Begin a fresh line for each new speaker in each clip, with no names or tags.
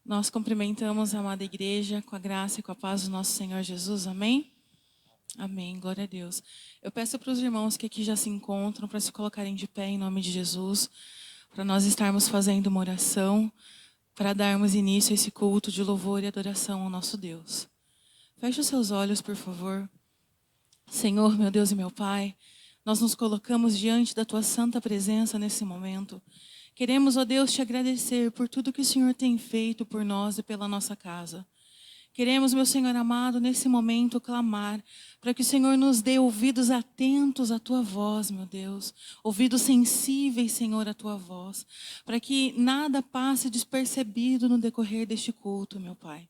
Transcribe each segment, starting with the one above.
Nós cumprimentamos a amada igreja com a graça e com a paz do nosso Senhor Jesus. Amém? Amém. Glória a Deus. Eu peço para os irmãos que aqui já se encontram para se colocarem de pé em nome de Jesus, para nós estarmos fazendo uma oração, para darmos início a esse culto de louvor e adoração ao nosso Deus. Feche os seus olhos, por favor. Senhor, meu Deus e meu Pai, nós nos colocamos diante da Tua santa presença nesse momento. Queremos, ó Deus, te agradecer por tudo que o Senhor tem feito por nós e pela nossa casa. Queremos, meu Senhor amado, nesse momento clamar para que o Senhor nos dê ouvidos atentos à Tua voz, meu Deus. Ouvidos sensíveis, Senhor, à Tua voz. Para que nada passe despercebido no decorrer deste culto, meu Pai.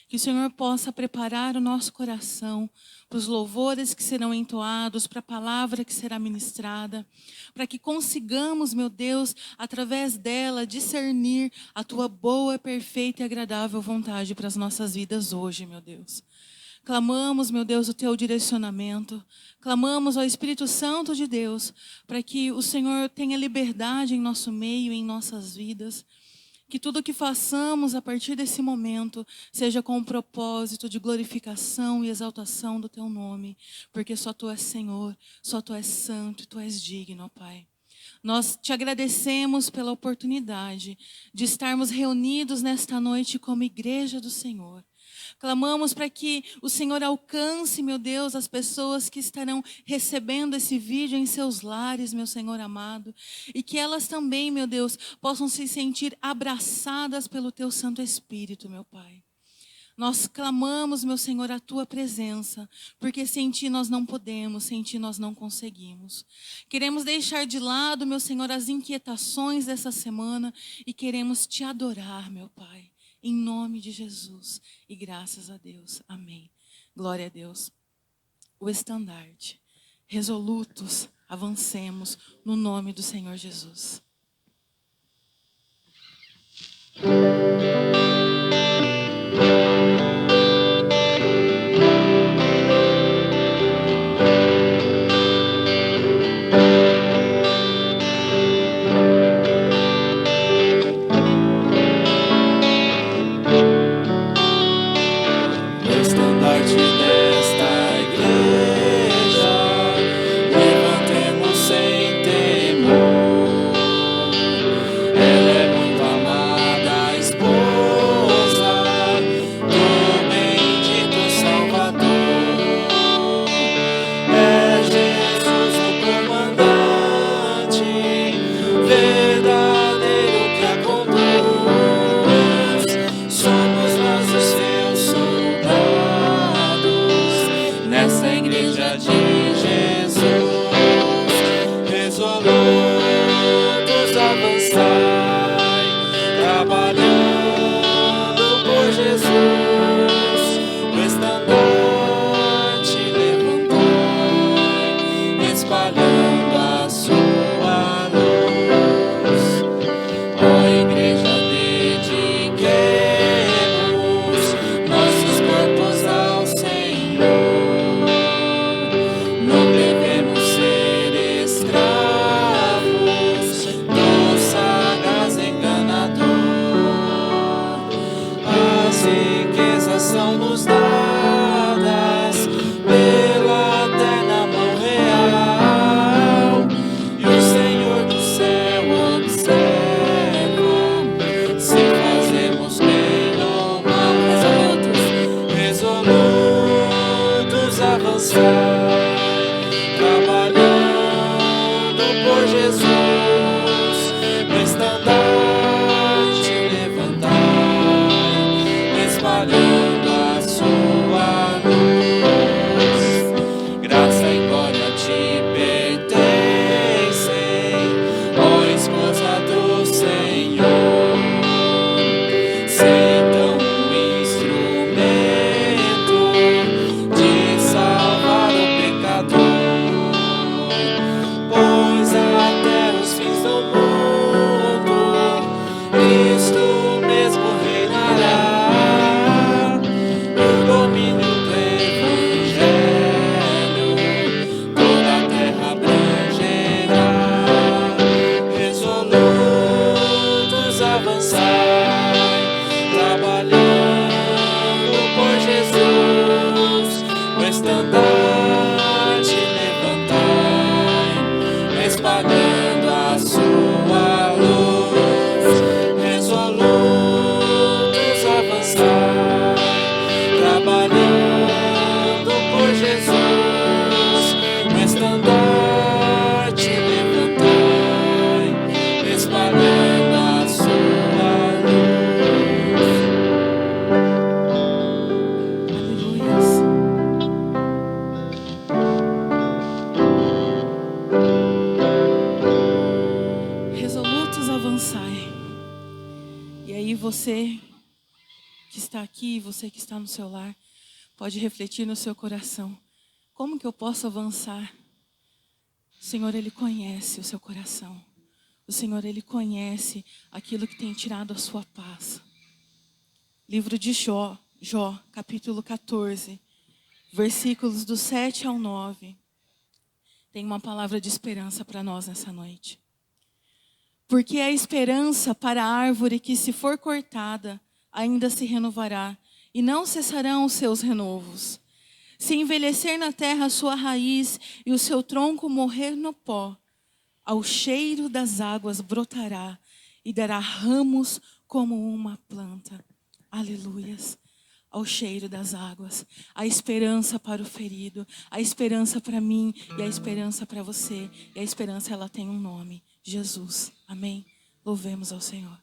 Que o Senhor possa preparar o nosso coração para os louvores que serão entoados, para a palavra que será ministrada, para que consigamos, meu Deus, através dela, discernir a Tua boa, perfeita e agradável vontade para as nossas vidas hoje, meu Deus. Clamamos, meu Deus, o Teu direcionamento, clamamos ao Espírito Santo de Deus, para que o Senhor tenha liberdade em nosso meio, em nossas vidas. Que tudo que façamos a partir desse momento seja com o propósito de glorificação e exaltação do Teu nome, porque só Tu és Senhor, só Tu és santo e Tu és digno, ó Pai. Nós te agradecemos pela oportunidade de estarmos reunidos nesta noite como igreja do Senhor. Clamamos para que o Senhor alcance, meu Deus, as pessoas que estarão recebendo esse vídeo em seus lares, meu Senhor amado. E que elas também, meu Deus, possam se sentir abraçadas pelo Teu Santo Espírito, meu Pai. Nós clamamos, meu Senhor, a Tua presença, porque sem Ti nós não podemos, sem Ti nós não conseguimos. Queremos deixar de lado, meu Senhor, as inquietações dessa semana e queremos Te adorar, meu Pai. Em nome de Jesus e graças a Deus. Amém. Glória a Deus. O estandarte. Resolutos, avancemos no nome do Senhor Jesus. você que está aqui, você que está no seu lar, pode refletir no seu coração. Como que eu posso avançar? O Senhor, Ele conhece o seu coração. O Senhor, Ele conhece aquilo que tem tirado a sua paz. Livro de Jó, capítulo 14, versículos do 7 ao 9. Tem uma palavra de esperança para nós nessa noite. Porque a esperança para a árvore que, se for cortada, ainda se renovará, e não cessarão os seus renovos. Se envelhecer na terra a sua raiz e o seu tronco morrer no pó, ao cheiro das águas brotará e dará ramos como uma planta. Aleluias. Ao cheiro das águas, a esperança para o ferido, a esperança para mim e a esperança para você. E a esperança, ela tem um nome, Jesus. Amém? Louvemos ao Senhor.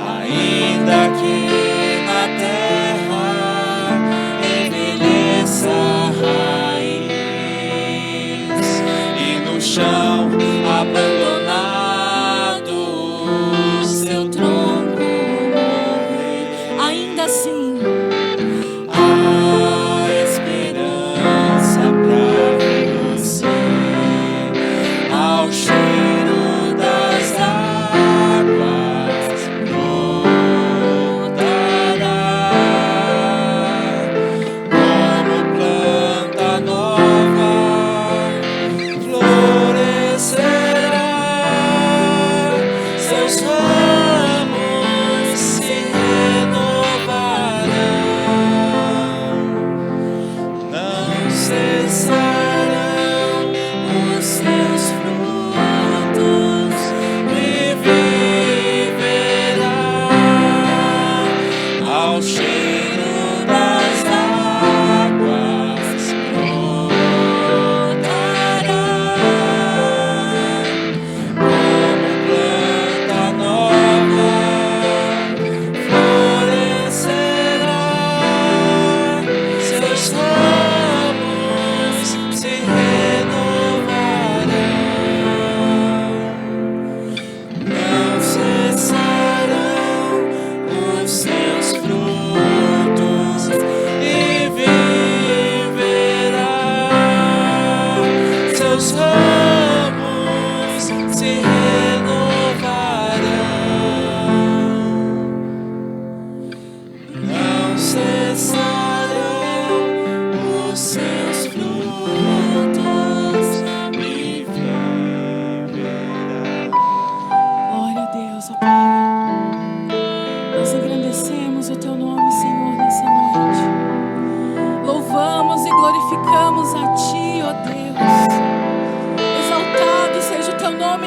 Ainda que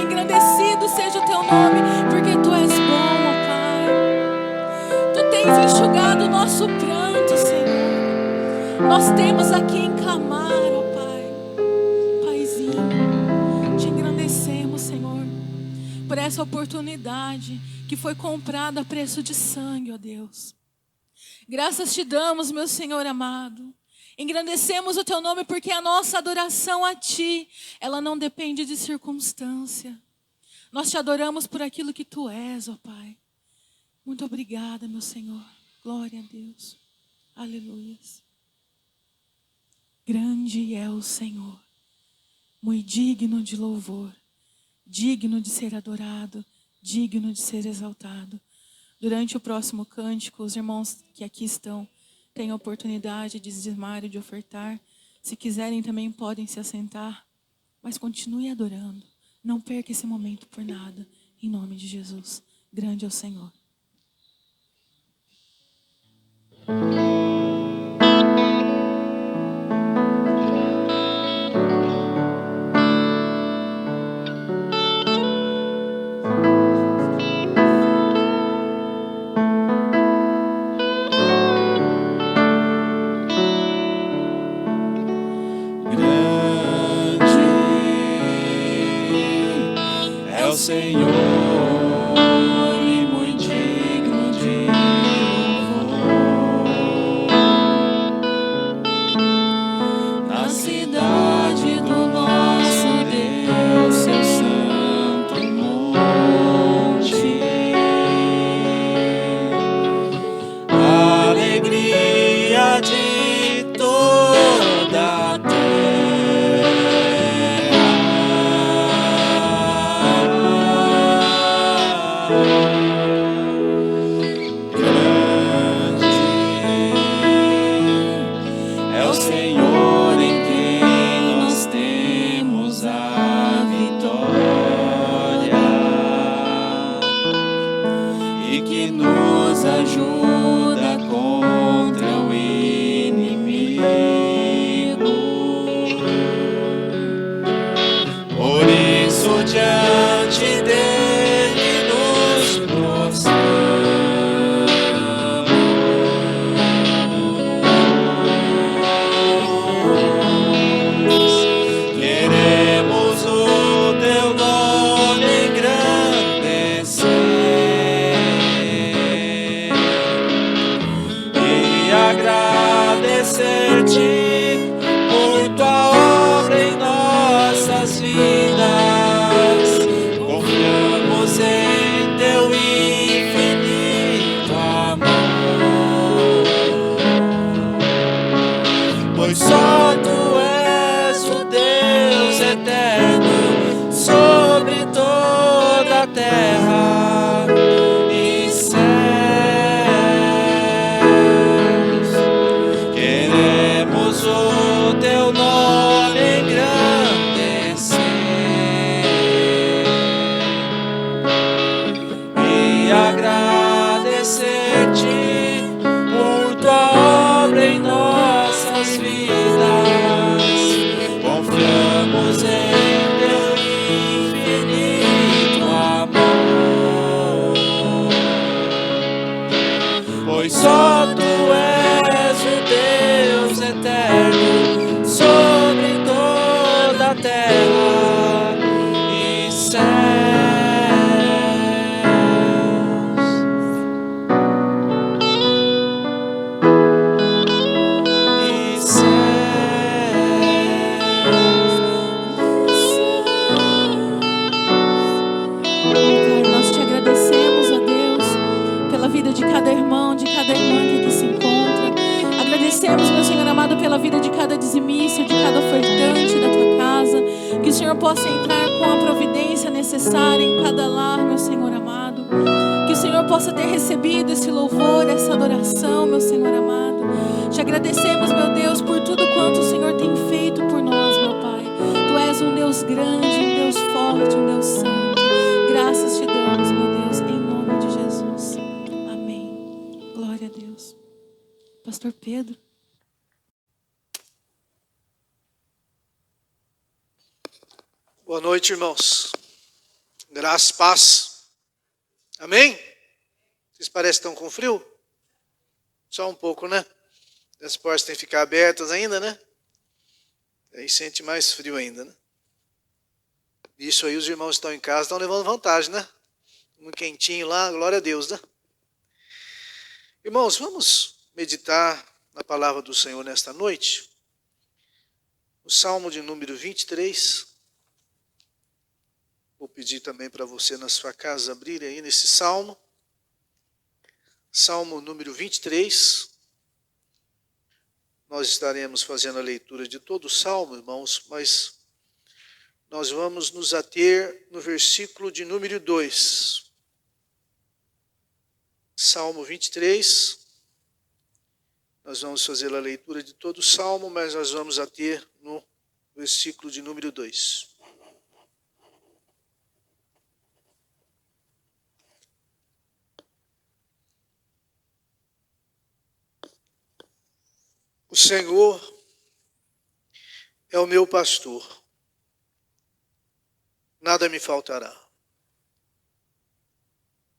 Engrandecido seja o teu nome, porque tu és bom, ó Pai. Tu tens enxugado o nosso pranto, Senhor. Nós temos aqui em clamar, ó Pai. Paizinho, te engrandecemos, Senhor, por essa oportunidade que foi comprada a preço de sangue, ó Deus. Graças te damos, meu Senhor amado. Engrandecemos o teu nome porque a nossa adoração a ti, ela não depende de circunstância. Nós te adoramos por aquilo que tu és, ó Pai. Muito obrigada, meu Senhor. Glória a Deus. Aleluia. Grande é o Senhor, muito digno de louvor, digno de ser adorado, digno de ser exaltado. Durante o próximo cântico, os irmãos que aqui estão têm a oportunidade de dizimar e de ofertar. Se quiserem também podem se assentar, mas continue adorando. Não perca esse momento por nada, em nome de Jesus. Grande é o Senhor.
Senhor, e muito digno de louvor, na cidade do nosso Deus, seu santo monte, a alegria de toda a ajuda contra o inimigo. Por isso diante dele nos prostramos, queremos o teu nome engrandecer e agradecer-te por tua obra em nossas vidas. Confiamos em teu infinito amor, pois só tu és o Deus eterno sobre toda a terra e céus. Queremos o teu nome engrandecer e agradecer-te por tua obra em nossas vidas. Confiamos em teu infinito amor, pois só tu és o Deus eterno sobre toda a terra e céus.
Nós te agradecemos, ó Deus, pela vida de cada irmão, de cada irmã que aqui se encontra. Agradecemos, meu Senhor amado, pela vida de cada dizimista, de cada ofertante da tua casa. Que o Senhor possa entrar com a providência necessária em cada lar, meu Senhor amado. Que o Senhor possa ter recebido esse louvor, essa adoração, meu Senhor amado. Te agradecemos, meu Deus, por tudo quanto o Senhor tem feito por nós, meu Pai. Tu és um Deus grande, um Deus forte, um Deus santo. Graças te damos, meu Deus, em nome de Jesus. Amém. Glória a Deus. Pastor Pedro.
Boa noite, irmãos. Graça e paz. Amém? Vocês parecem que estão com frio? Só um pouco, né? As portas têm que ficar abertas ainda, né? Aí sente mais frio ainda, né? Isso aí os irmãos que estão em casa estão levando vantagem, né? Um quentinho lá, glória a Deus, né? Irmãos, vamos meditar na palavra do Senhor nesta noite. O Salmo de número 23. Vou pedir também para você na sua casa abrir aí nesse Salmo. Salmo número 23. Nós estaremos fazendo a leitura de todo o Salmo, irmãos, mas nós vamos nos ater no versículo de número 2. Salmo 23. Nós vamos fazer a leitura de todo o Salmo, mas nós vamos ater no versículo de número 2. O Senhor é o meu pastor, nada me faltará.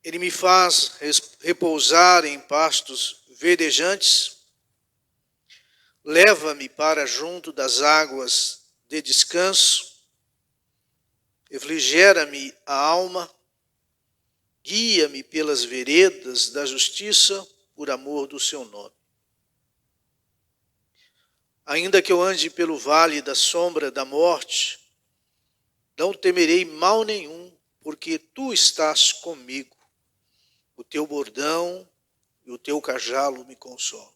Ele me faz repousar em pastos verdejantes, leva-me para junto das águas de descanso, refrigera-me a alma, guia-me pelas veredas da justiça por amor do seu nome. Ainda que eu ande pelo vale da sombra da morte, não temerei mal nenhum, porque tu estás comigo. O teu bordão e o teu cajado me consolam.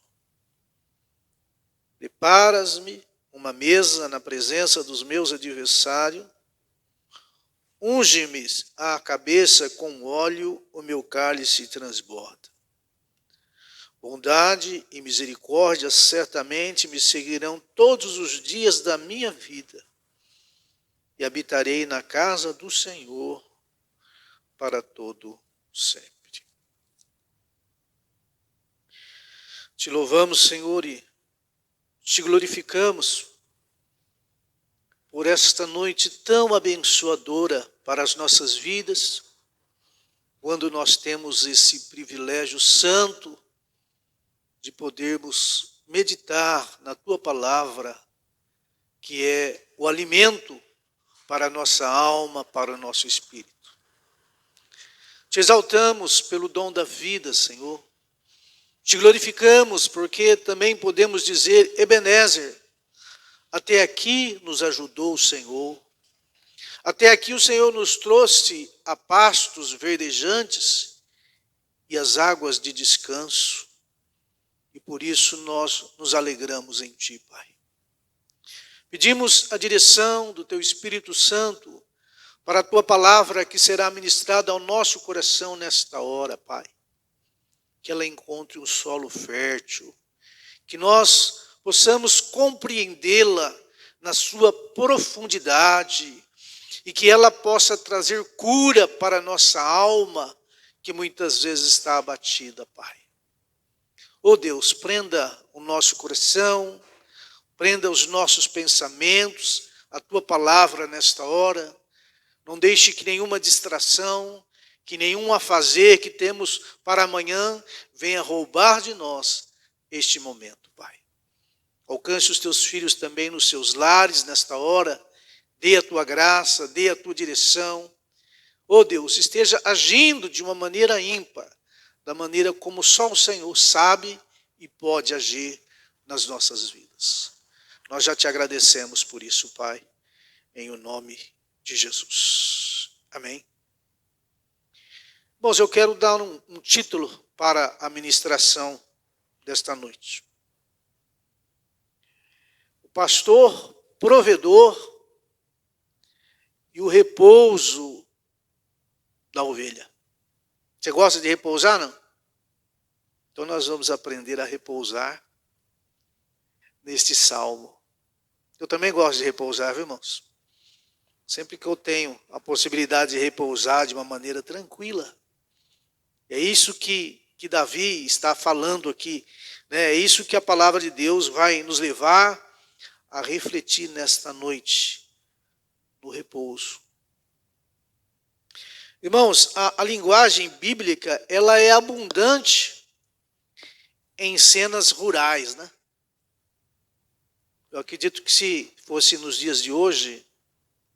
Preparas-me uma mesa na presença dos meus adversários, unge-me a cabeça com óleo, o meu cálice transborda. Bondade e misericórdia certamente me seguirão todos os dias da minha vida, e habitarei na casa do Senhor para todo sempre. Te louvamos, Senhor, e te glorificamos por esta noite tão abençoadora para as nossas vidas, quando nós temos esse privilégio santo de podermos meditar na tua palavra, que é o alimento para a nossa alma, para o nosso espírito. Te exaltamos pelo dom da vida, Senhor. Te glorificamos porque também podemos dizer, Ebenezer, até aqui nos ajudou o Senhor. Até aqui o Senhor nos trouxe a pastos verdejantes e as águas de descanso. E por isso nós nos alegramos em Ti, Pai. Pedimos a direção do Teu Espírito Santo para a Tua palavra que será ministrada ao nosso coração nesta hora, Pai. Que ela encontre um solo fértil, que nós possamos compreendê-la na sua profundidade e que ela possa trazer cura para a nossa alma, que muitas vezes está abatida, Pai. Oh Deus, prenda o nosso coração, prenda os nossos pensamentos, a Tua palavra nesta hora. Não deixe que nenhuma distração, que nenhum afazer que temos para amanhã venha roubar de nós este momento, Pai. Alcance os Teus filhos também nos seus lares nesta hora, dê a Tua graça, dê a Tua direção. Oh Deus, esteja agindo de uma maneira ímpar, da maneira como só o Senhor sabe e pode agir nas nossas vidas. Nós já Te agradecemos por isso, Pai, em o nome de Jesus. Amém. Bom, eu quero dar um título para a ministração desta noite. O pastor provedor e o repouso da ovelha. Você gosta de repousar, não? Então nós vamos aprender a repousar neste salmo. Eu também gosto de repousar, viu, irmãos? Sempre que eu tenho a possibilidade de repousar de uma maneira tranquila. É isso que Davi está falando aqui, né? É isso que a palavra de Deus vai nos levar a refletir nesta noite, no repouso. Irmãos, a linguagem bíblica, ela é abundante em cenas rurais, né? Eu acredito que se fosse nos dias de hoje,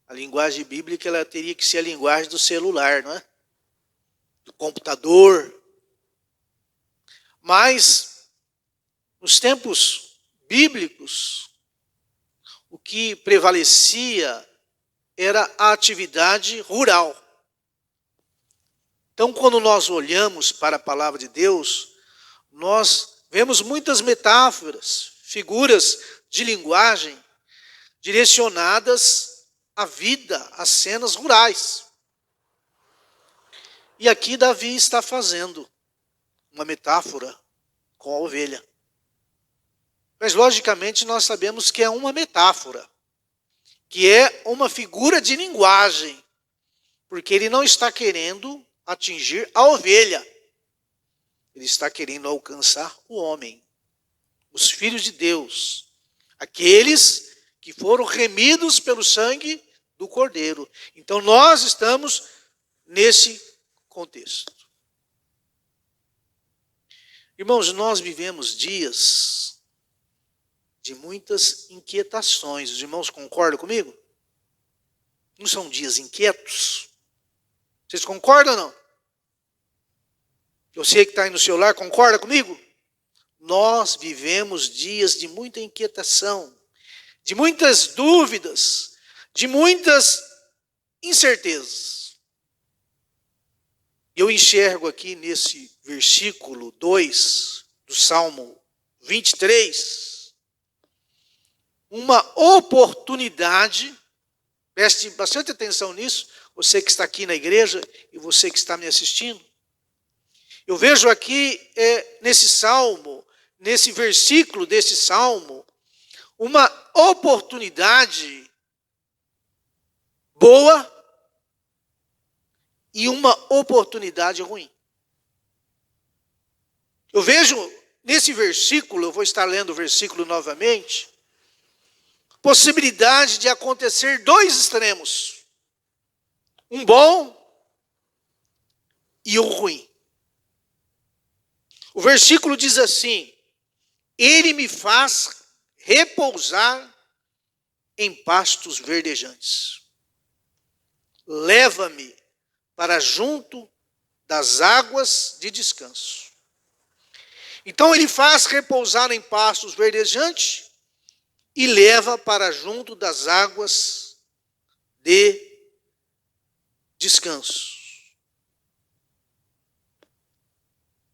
a linguagem bíblica ela teria que ser a linguagem do celular, não é? Do computador. Mas, nos tempos bíblicos, o que prevalecia era a atividade rural. Então, quando nós olhamos para a palavra de Deus, nós vemos muitas metáforas, figuras de linguagem direcionadas à vida, às cenas rurais. E aqui Davi está fazendo uma metáfora com a ovelha. Mas, logicamente, nós sabemos que é uma metáfora, que é uma figura de linguagem, porque ele não está querendo atingir a ovelha. Ele está querendo alcançar o homem, os filhos de Deus, aqueles que foram remidos pelo sangue do Cordeiro. Então, nós estamos nesse contexto. Irmãos, nós vivemos dias de muitas inquietações. Os irmãos concordam comigo? Não são dias inquietos? Vocês concordam ou não? Você que está aí no celular, concorda comigo? Nós vivemos dias de muita inquietação, de muitas dúvidas, de muitas incertezas. Eu enxergo aqui nesse versículo 2 do Salmo 23, uma oportunidade, preste bastante atenção nisso, você que está aqui na igreja e você que está me assistindo. Eu vejo aqui nesse salmo, nesse versículo desse salmo, uma oportunidade boa e uma oportunidade ruim. Eu vejo nesse versículo, eu vou estar lendo o versículo novamente, possibilidade de acontecer dois extremos. Um bom e um ruim. O versículo diz assim: ele me faz repousar em pastos verdejantes. Leva-me para junto das águas de descanso. Então ele faz repousar em pastos verdejantes e leva para junto das águas de descanso.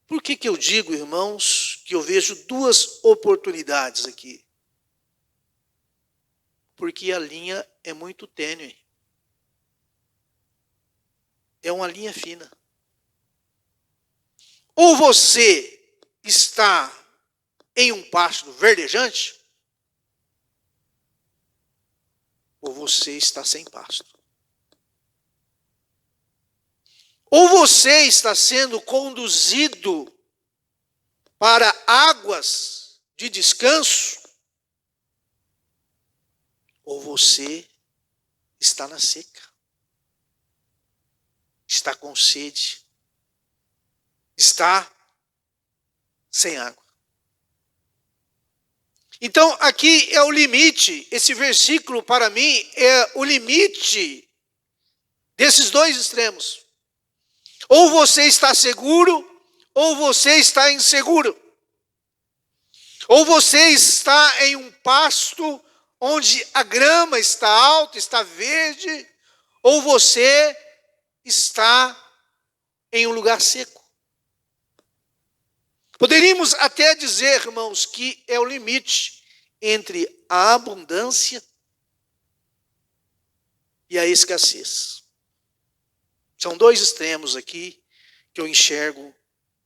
Por que eu digo, irmãos, que eu vejo duas oportunidades aqui? Porque a linha é muito tênue. É uma linha fina. Ou você está em um pasto verdejante, ou você está sem pasto. Ou você está sendo conduzido para águas de descanso, ou você está na seca, está com sede, está sem água. Então, aqui é o limite, esse versículo para mim é o limite desses dois extremos. Ou você está seguro, ou você está inseguro. Ou você está em um pasto onde a grama está alta, está verde, ou você está em um lugar seco. Poderíamos até dizer, irmãos, que é o limite entre a abundância e a escassez. São dois extremos aqui que eu enxergo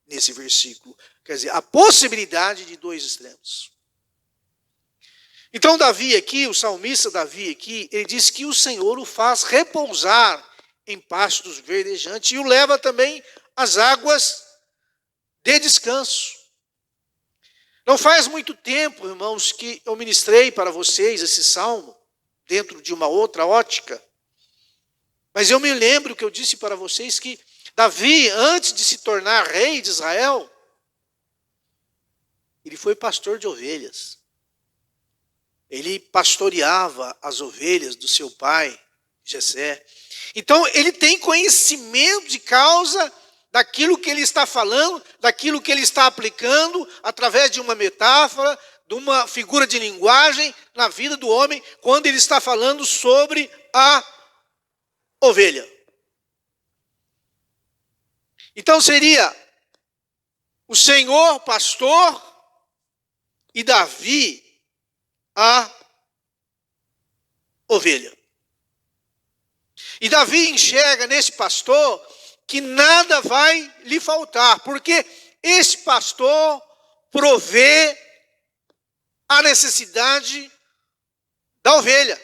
nesse versículo. Quer dizer, a possibilidade de dois extremos. Então Davi aqui, o salmista Davi aqui, ele diz que o Senhor o faz repousar em pastos verdejantes e o leva também às águas de descanso. Não faz muito tempo, irmãos, que eu ministrei para vocês esse salmo, dentro de uma outra ótica. Mas eu me lembro que eu disse para vocês que Davi, antes de se tornar rei de Israel, ele foi pastor de ovelhas. Ele pastoreava as ovelhas do seu pai, Jessé. Então, ele tem conhecimento de causa daquilo que ele está falando, daquilo que ele está aplicando, através de uma metáfora, de uma figura de linguagem na vida do homem, quando ele está falando sobre a ovelha. Então seria o Senhor pastor e Davi a ovelha. E Davi enxerga nesse pastor que nada vai lhe faltar, porque esse pastor provê a necessidade da ovelha.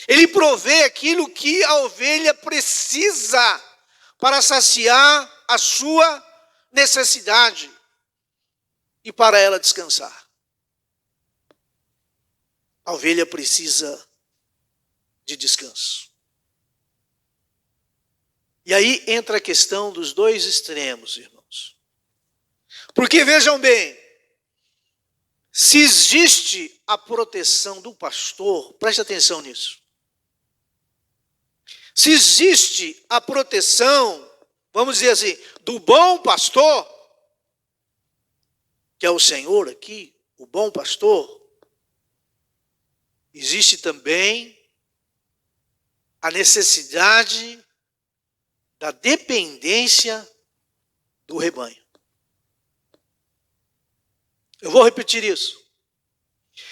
Ele provê aquilo que a ovelha precisa para saciar a sua necessidade e para ela descansar. A ovelha precisa de descanso. E aí entra a questão dos dois extremos, irmãos. Porque vejam bem, se existe a proteção do pastor, preste atenção nisso. Se existe a proteção, vamos dizer assim, do bom pastor, que é o Senhor aqui, o bom pastor, existe também a necessidade da dependência do rebanho. Eu vou repetir isso.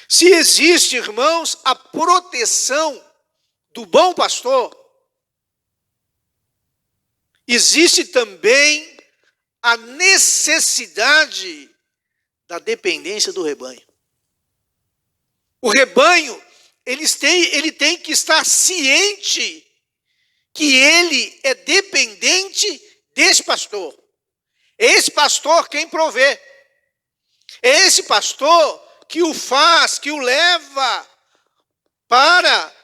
Se existe, irmãos, a proteção do bom pastor, existe também a necessidade da dependência do rebanho. O rebanho, ele tem que estar ciente que ele é dependente desse pastor. É esse pastor quem provê. É esse pastor que o faz, que o leva para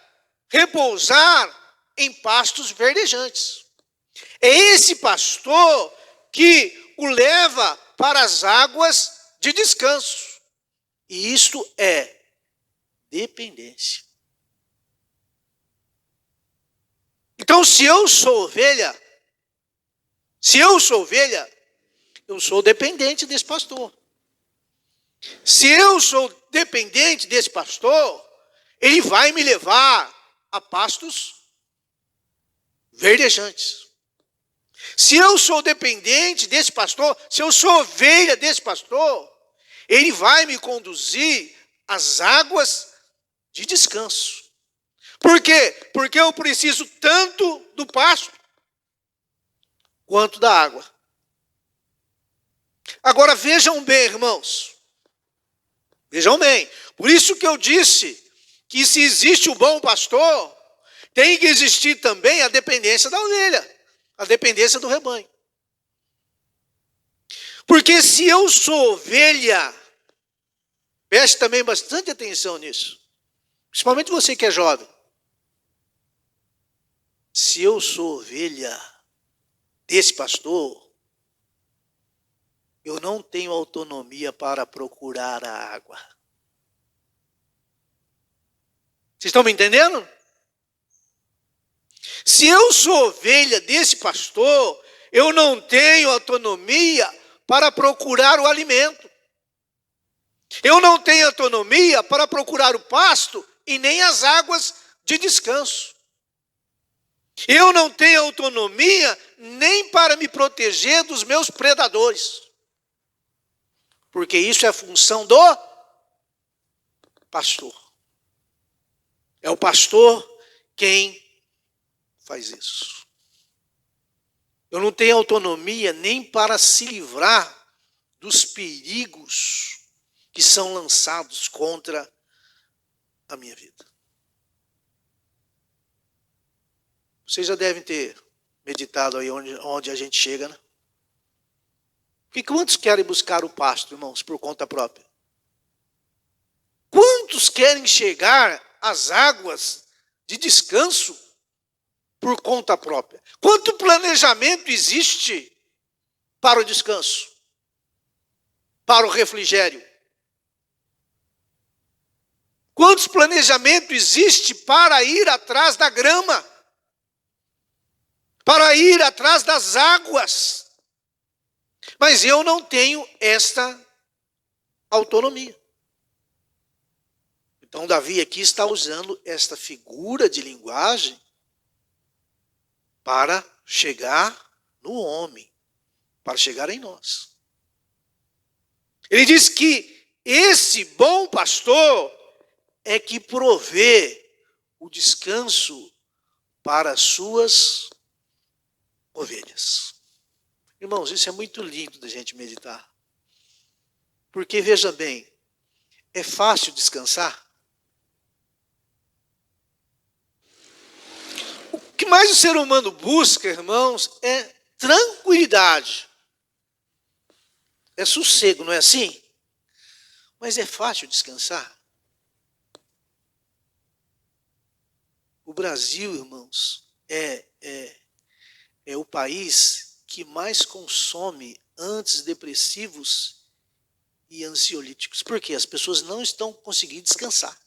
repousar em pastos verdejantes. É esse pastor que o leva para as águas de descanso. E isto é dependência. Então, se eu sou ovelha, eu sou dependente desse pastor. Se eu sou dependente desse pastor, ele vai me levar a pastos verdejantes. Se eu sou dependente desse pastor, se eu sou ovelha desse pastor, ele vai me conduzir às águas de descanso. Por quê? Porque eu preciso tanto do pasto quanto da água. Agora vejam bem, irmãos. Vejam bem. Por isso que eu disse que se existe o bom pastor, tem que existir também a dependência da ovelha, a dependência do rebanho. Porque se eu sou ovelha, preste também bastante atenção nisso. Principalmente você que é jovem. Se eu sou ovelha desse pastor, eu não tenho autonomia para procurar a água. Vocês estão me entendendo? Se eu sou ovelha desse pastor, eu não tenho autonomia para procurar o alimento. Eu não tenho autonomia para procurar o pasto e nem as águas de descanso. Eu não tenho autonomia nem para me proteger dos meus predadores. Porque isso é a função do pastor. É o pastor quem faz isso. Eu não tenho autonomia nem para se livrar dos perigos que são lançados contra a minha vida. Vocês já devem ter meditado aí onde a gente chega, né? Porque quantos querem buscar o pasto, irmãos, por conta própria? Quantos querem chegar às águas de descanso por conta própria. Quanto planejamento existe para o descanso, para o refrigério? Quantos planejamentos existe para ir atrás da grama, para ir atrás das águas? Mas eu não tenho esta autonomia. Então, Davi aqui está usando esta figura de linguagem para chegar no homem, para chegar em nós. Ele diz que esse bom pastor é que provê o descanso para as suas ovelhas. Irmãos, isso é muito lindo da gente meditar. Porque, veja bem, é fácil descansar? O que mais o ser humano busca, irmãos, é tranquilidade. É sossego, não é assim? Mas é fácil descansar? O Brasil, irmãos, é o país que mais consome antidepressivos e ansiolíticos. Por quê? As pessoas não estão conseguindo descansar.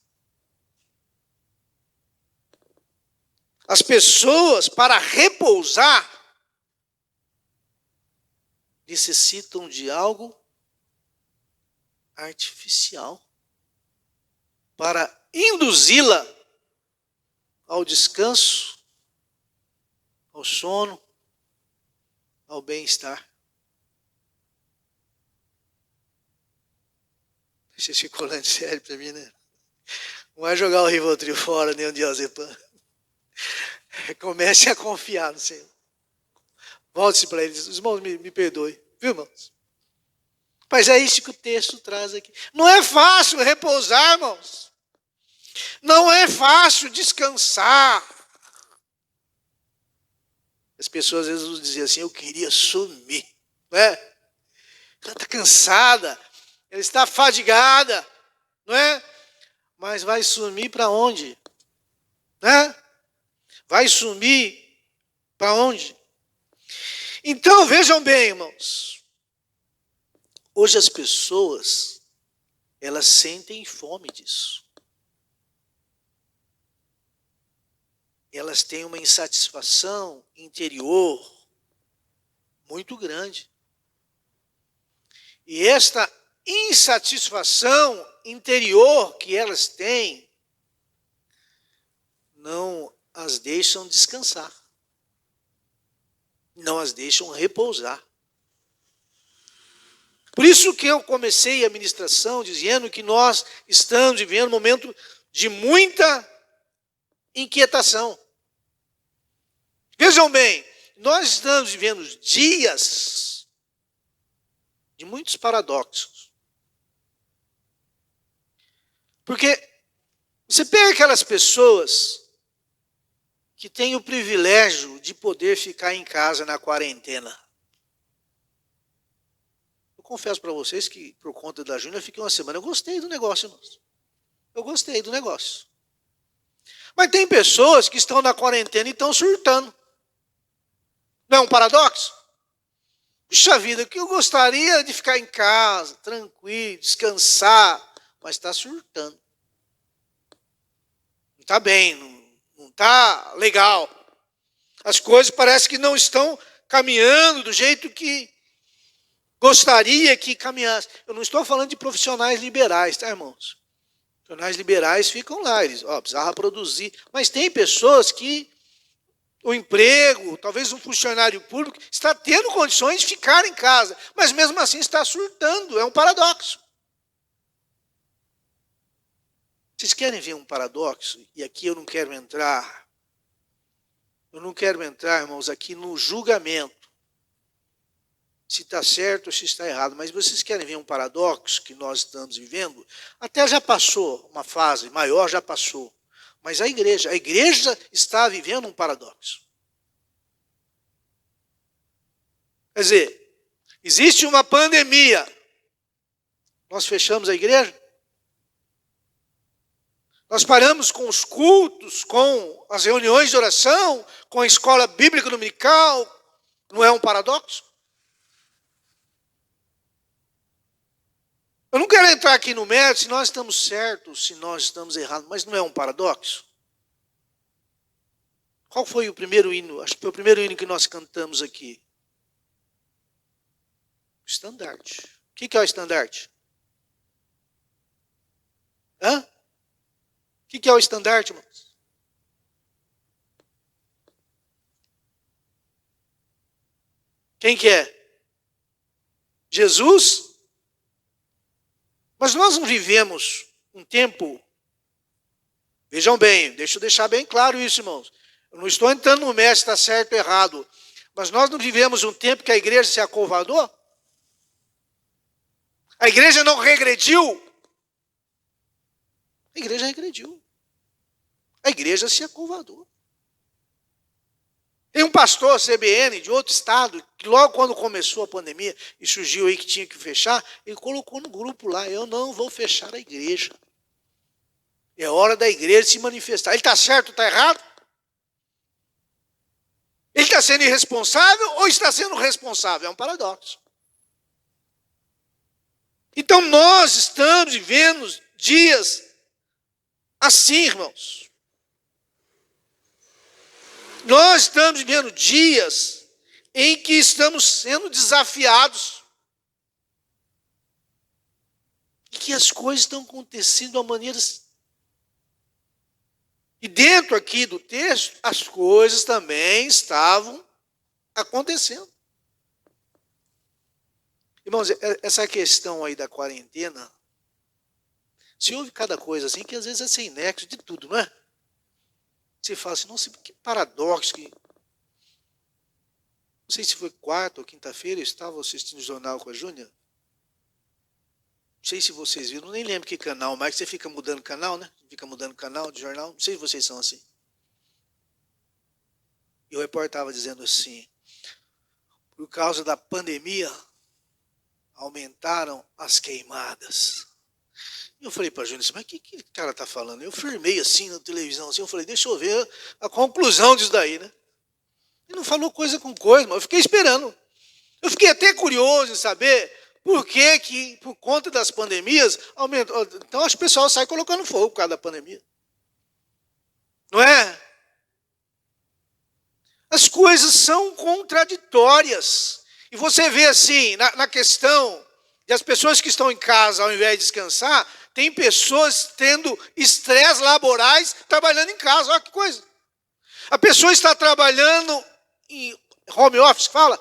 As pessoas, para repousar, necessitam de algo artificial para induzi-la ao descanso, ao sono, ao bem-estar. Vocês ficam olhando sério para mim, né? Não vai jogar o Rivotril fora, nem o diazepam. Comece a confiar no Senhor. Volte-se para eles. Os irmãos, me perdoem. Viu, irmãos? Mas é isso que o texto traz aqui. Não é fácil repousar, irmãos. Não é fácil descansar. As pessoas às vezes diziam assim, eu queria sumir. Não é? Ela está cansada, ela está fadigada, não é? Mas vai sumir para onde? Né? Vai sumir para onde? Então, vejam bem, irmãos. Hoje as pessoas, elas sentem fome disso. Elas têm uma insatisfação interior muito grande. E esta insatisfação interior que elas têm não as deixam descansar. Não as deixam repousar. Por isso que eu comecei a ministração dizendo que nós estamos vivendo um momento de muita inquietação. Vejam bem, nós estamos vivendo dias de muitos paradoxos. Porque você pega aquelas pessoas que têm o privilégio de poder ficar em casa na quarentena. Eu confesso para vocês que, por conta da Júnior, eu fiquei uma semana. Eu gostei do negócio, irmãos. Eu gostei do negócio. Mas tem pessoas que estão na quarentena e estão surtando. Não é um paradoxo? Puxa vida, que eu gostaria de ficar em casa, tranquilo, descansar, mas está surtando. Não está bem, não está legal. As coisas parecem que não estão caminhando do jeito que gostaria que caminhasse. Eu não estou falando de profissionais liberais, tá, irmãos? Profissionais liberais ficam lá, eles precisavam produzir. Mas tem pessoas que o emprego, talvez um funcionário público, está tendo condições de ficar em casa, mas mesmo assim está surtando, é um paradoxo. Vocês querem ver um paradoxo? E aqui eu não quero entrar, irmãos, aqui no julgamento, se está certo ou se está errado, mas vocês querem ver um paradoxo que nós estamos vivendo? Até já passou, uma fase maior já passou. Mas a igreja está vivendo um paradoxo. Quer dizer, existe uma pandemia. Nós fechamos a igreja? Nós paramos com os cultos, com as reuniões de oração, com a escola bíblica dominical. Não é um paradoxo? Eu não quero entrar aqui no mérito se nós estamos certos, se nós estamos errados, mas não é um paradoxo? Qual foi o primeiro hino? Acho que foi o primeiro hino que nós cantamos aqui. Estandarte. O que é o estandarte? Hã? O que é o estandarte, irmãos? Quem que é? Jesus? Mas nós não vivemos um tempo... Vejam bem, deixa eu deixar bem claro isso, irmãos. Eu não estou entrando no mérito se está certo ou errado. Mas nós não vivemos um tempo que a igreja se acovardou? A igreja não regrediu? A igreja regrediu. A igreja se acovardou. Tem um pastor CBN de outro estado, que logo quando começou a pandemia e surgiu aí que tinha que fechar, ele colocou no grupo lá, eu não vou fechar a igreja. É hora da igreja se manifestar. Ele está certo ou está errado? Ele está sendo irresponsável ou está sendo responsável? É um paradoxo. Então nós estamos vivendo dias assim, irmãos. Nós estamos vivendo dias em que estamos sendo desafiados. E que as coisas estão acontecendo de uma maneira... E dentro aqui do texto, as coisas também estavam acontecendo. Irmãos, essa questão aí da quarentena, se ouve cada coisa assim, que às vezes é sem nexo de tudo, não é? Você fala assim, nossa, que paradoxo. Não sei se foi quarta ou quinta-feira, eu estava assistindo o jornal com a Júnia. Não sei se vocês viram, nem lembro que canal, mas você fica mudando canal, né? Fica mudando canal de jornal, não sei se vocês são assim. E o repórter estava dizendo assim, por causa da pandemia, aumentaram as queimadas. E eu falei para a Júnia, mas o que o cara está falando? Eu firmei assim na televisão, assim, eu falei, deixa eu ver a conclusão disso daí, né? Ele não falou coisa com coisa, mas eu fiquei esperando. Eu fiquei até curioso em saber por que, por conta das pandemias, aumentou. Então, acho que o pessoal sai colocando fogo por causa da pandemia. Não é? As coisas são contraditórias. E você vê assim, na questão de as pessoas que estão em casa, ao invés de descansar, tem pessoas tendo estresse laborais trabalhando em casa. Olha que coisa. A pessoa está trabalhando em home office, fala?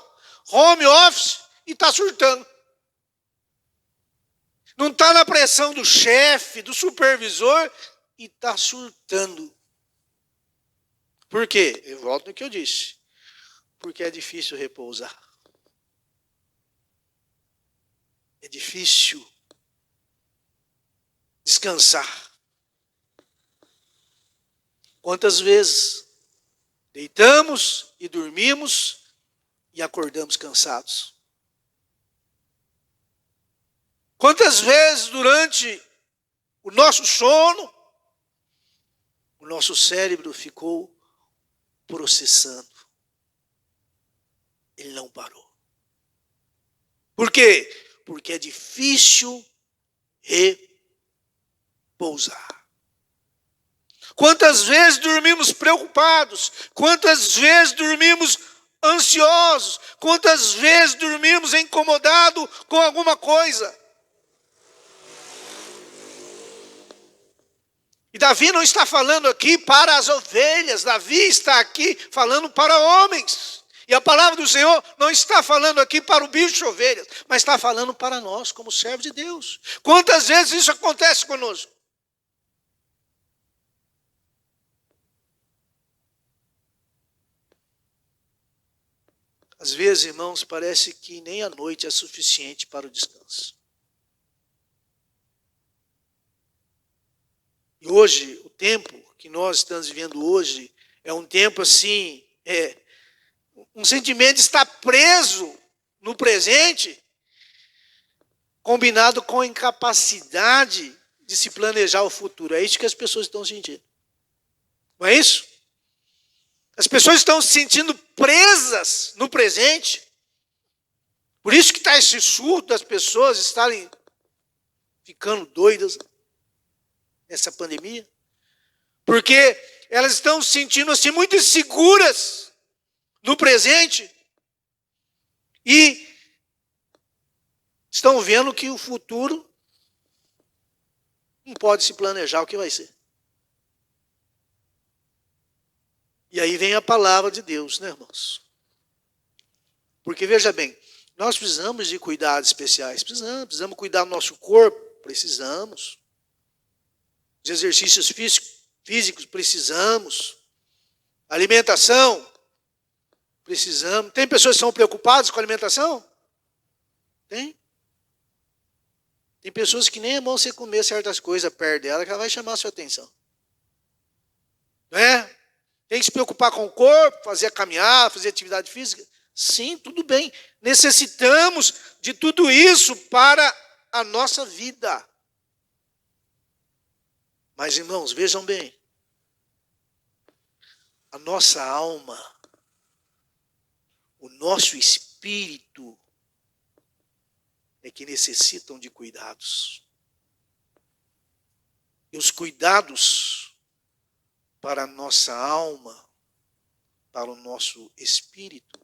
Home office e está surtando. Não está na pressão do chefe, do supervisor, e está surtando. Por quê? Eu volto no que eu disse. Porque é difícil repousar. É difícil descansar. Quantas vezes deitamos e dormimos e acordamos cansados? Quantas vezes durante o nosso sono, o nosso cérebro ficou processando. Ele não parou. Por quê? Porque é difícil repousar. Quantas vezes dormimos preocupados? Quantas vezes dormimos ansiosos? Quantas vezes dormimos incomodados com alguma coisa? E Davi não está falando aqui para as ovelhas, Davi está aqui falando para homens. E a palavra do Senhor não está falando aqui para o bicho de ovelhas, mas está falando para nós, como servos de Deus. Quantas vezes isso acontece conosco? Às vezes, irmãos, parece que nem a noite é suficiente para o descanso. E hoje, o tempo que nós estamos vivendo hoje, é um tempo assim, um sentimento de estar preso no presente, combinado com a incapacidade de se planejar o futuro. É isso que as pessoas estão sentindo. Não é isso? As pessoas estão se sentindo presas no presente. Por isso que está esse surto das pessoas estarem ficando doidas nessa pandemia. Porque elas estão se sentindo assim muito inseguras no presente. E estão vendo que o futuro não pode se planejar o que vai ser. E aí vem a palavra de Deus, né, irmãos? Porque, veja bem, nós precisamos de cuidados especiais. Precisamos cuidar do nosso corpo. Precisamos. De exercícios físicos, precisamos. Alimentação, precisamos. Tem pessoas que são preocupadas com a alimentação? Tem. Tem pessoas que nem é bom você comer certas coisas perto dela, que ela vai chamar a sua atenção. Não é? Tem que se preocupar com o corpo, fazer a caminhada, fazer atividade física. Sim, tudo bem. Necessitamos de tudo isso para a nossa vida. Mas, irmãos, vejam bem. A nossa alma, o nosso espírito é que necessitam de cuidados. E os cuidados para a nossa alma, para o nosso espírito,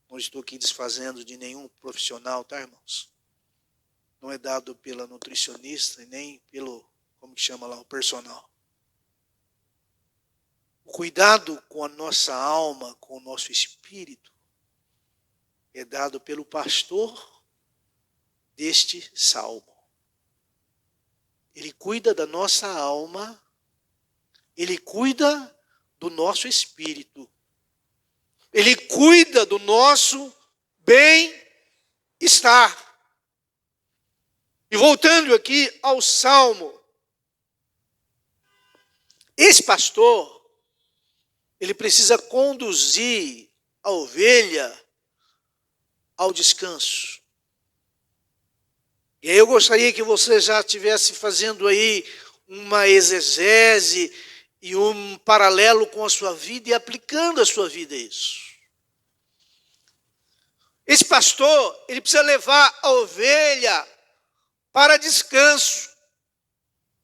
não estou aqui desfazendo de nenhum profissional, tá, irmãos? Não é dado pela nutricionista e nem pelo, como que chama lá, o personal. O cuidado com a nossa alma, com o nosso espírito, é dado pelo pastor deste salmo. Ele cuida da nossa alma, ele cuida do nosso espírito. Ele cuida do nosso bem-estar. E voltando aqui ao Salmo, esse pastor, ele precisa conduzir a ovelha ao descanso. E aí eu gostaria que você já estivesse fazendo aí uma exegese e um paralelo com a sua vida e aplicando a sua vida a isso. Esse pastor, ele precisa levar a ovelha para descanso.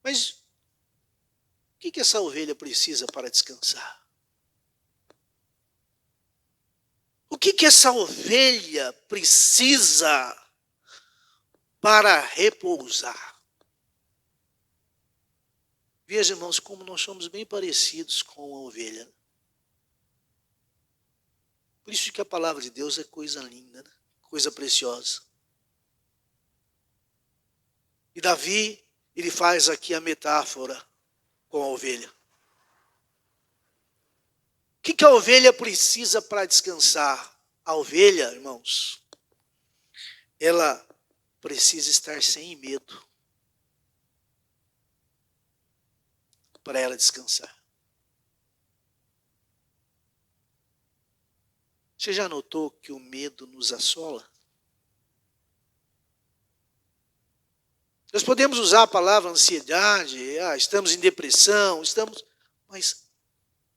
Mas o que essa ovelha precisa para descansar? O que essa ovelha precisa para repousar? Veja, irmãos, como nós somos bem parecidos com a ovelha. Por isso que a palavra de Deus é coisa linda, né? Coisa preciosa. E Davi, ele faz aqui a metáfora com a ovelha. O que a ovelha precisa para descansar? A ovelha, irmãos, ela precisa estar sem medo para ela descansar. Você já notou que o medo nos assola? Nós podemos usar a palavra ansiedade, estamos em depressão, mas